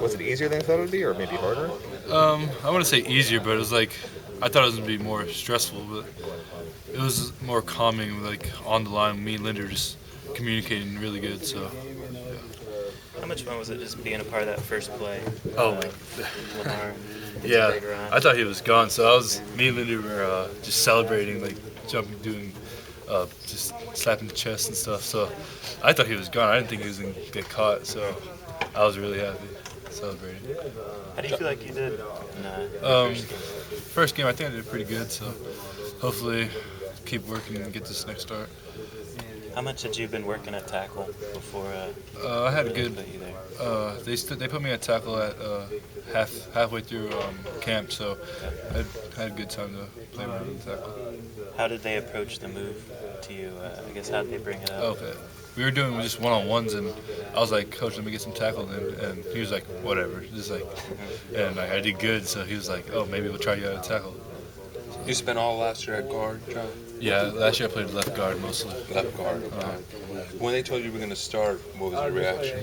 Was it easier than I thought it would be, or maybe harder? I want to say easier, but it was like I thought it was gonna be more stressful, but it was more calming. Like on the line, me and Linda were just communicating really good. So How much fun was it just being a part of that first play? oh Lamar. yeah, Big run. I thought he was gone. So me and Linda were just celebrating, like jumping, doing, just slapping the chest and stuff. So I thought he was gone. I didn't think he was gonna get caught. So I was really happy celebrating. How do you feel like you did in Um, first game? First game, I think I did pretty good. So hopefully keep working and get this next start. How much had you been working at tackle before? I had a they good. put you there? They put me at tackle at halfway through camp, so I had a good time to play my tackle. How did they approach the move to you? I guess how did they bring it up? Okay, we were doing just one-on-ones, and I was like, "Coach, let me get some tackle," and he was like, "Whatever," just like, and I did good, so he was like, "Oh, maybe we'll try you out at tackle." You spent all last year at guard, John? Yeah, last year I played left guard mostly. Left guard. Okay. When they told you were going to start, what was your reaction?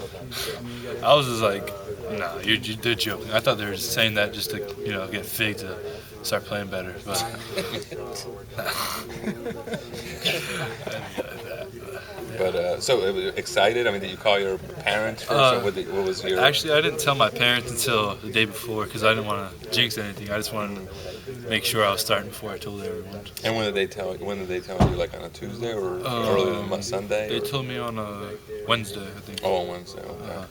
I was just like, "Nah, they're joking." I thought they were just saying that just to get Fig to start playing better, but. But so excited. I mean, did you call your parents first? Or what was your? Actually, I didn't tell my parents until the day before because I didn't want to jinx anything. I just wanted to make sure I was starting before I told everyone. And when did they tell you? When did they tell you? Like on a Tuesday or early on Sunday? They told me on a Wednesday, I think. Oh, on Wednesday. Okay.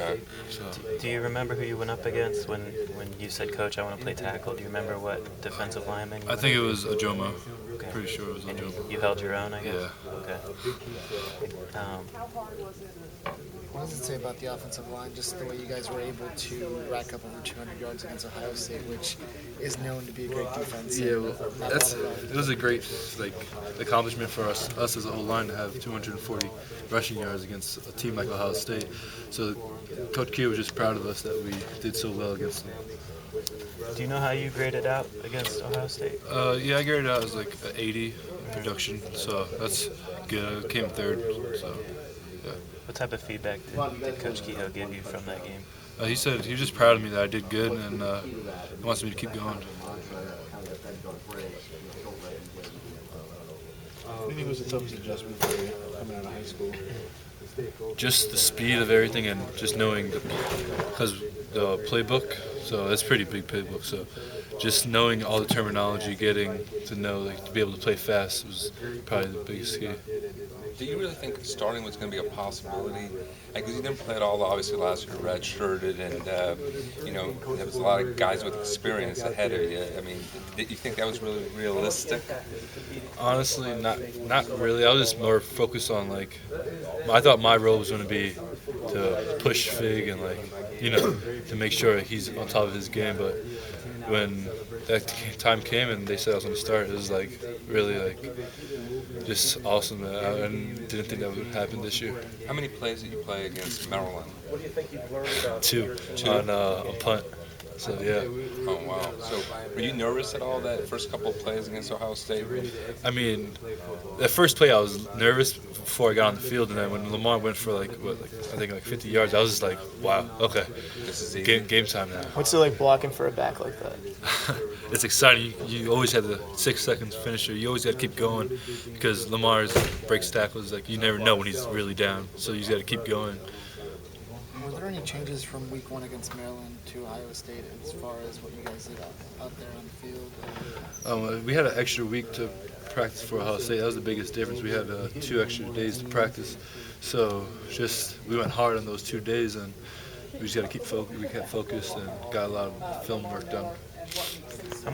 Okay. So, Do you remember who you went up against when you said, "Coach, I want to play tackle"? Do you remember what defensive lineman? I think it was Ajomo. Okay. Pretty sure it was And Ajomo. you held your own, I guess. Yeah. Okay. What does it say about the offensive line, just the way you guys were able to rack up over 200 yards against Ohio State, which is known to be a great defense? Yeah, and well, not it allowed. was a great accomplishment for us as a whole line to have 240 rushing yards against a team like Ohio State. So Coach Key was just proud of us that we did so well against them. Do you know how you graded out against Ohio State? Yeah, I graded out as like an 80 in production, so that's good. I came third, so yeah. What type of feedback did Coach Kehoe give you from that game? He said he was just proud of me that I did good, and he wants me to keep going. What do you think was the toughest adjustment for you coming out of high school? Just the speed of everything and just knowing because the playbook, so that's a pretty big playbook. So just knowing all the terminology, getting to know, like, to be able to play fast was probably the biggest key. Do you really think starting was going to be a possibility? Because you didn't play at all, obviously, last year, redshirted, and, there was a lot of guys with experience ahead of you. I mean, did you think that was really realistic? Honestly, not really. I was just more focused on, like, I thought my role was going to be to push Fig and, like, to make sure he's on top of his game. But when that time came and they said I was going to start, it was, like, really, like, just awesome. I didn't think that would happen this year. How many plays did you play against Maryland? Two. On a punt. So, yeah. Oh, wow. So were you nervous at all that first couple of plays against Ohio State? I mean, that first play I was nervous before I got on the field, and then when Lamar went for I think 50 yards, I was just like, wow, okay, This is easy. game time now. What's it like blocking for a back like that? It's exciting. You always have the 6 seconds finisher. You always got to keep going because Lamar's breaks tackles. Like, you never know when he's really down, so you just got to keep going. Were there any changes from week one against Maryland to Ohio State as far as what you guys did out there on the field? We had an extra week to practice for Ohio State. That was the biggest difference. We had 2 extra days to practice, so we went hard on those 2 days, and we just got to keep focused. We kept focused and got a lot of film work done.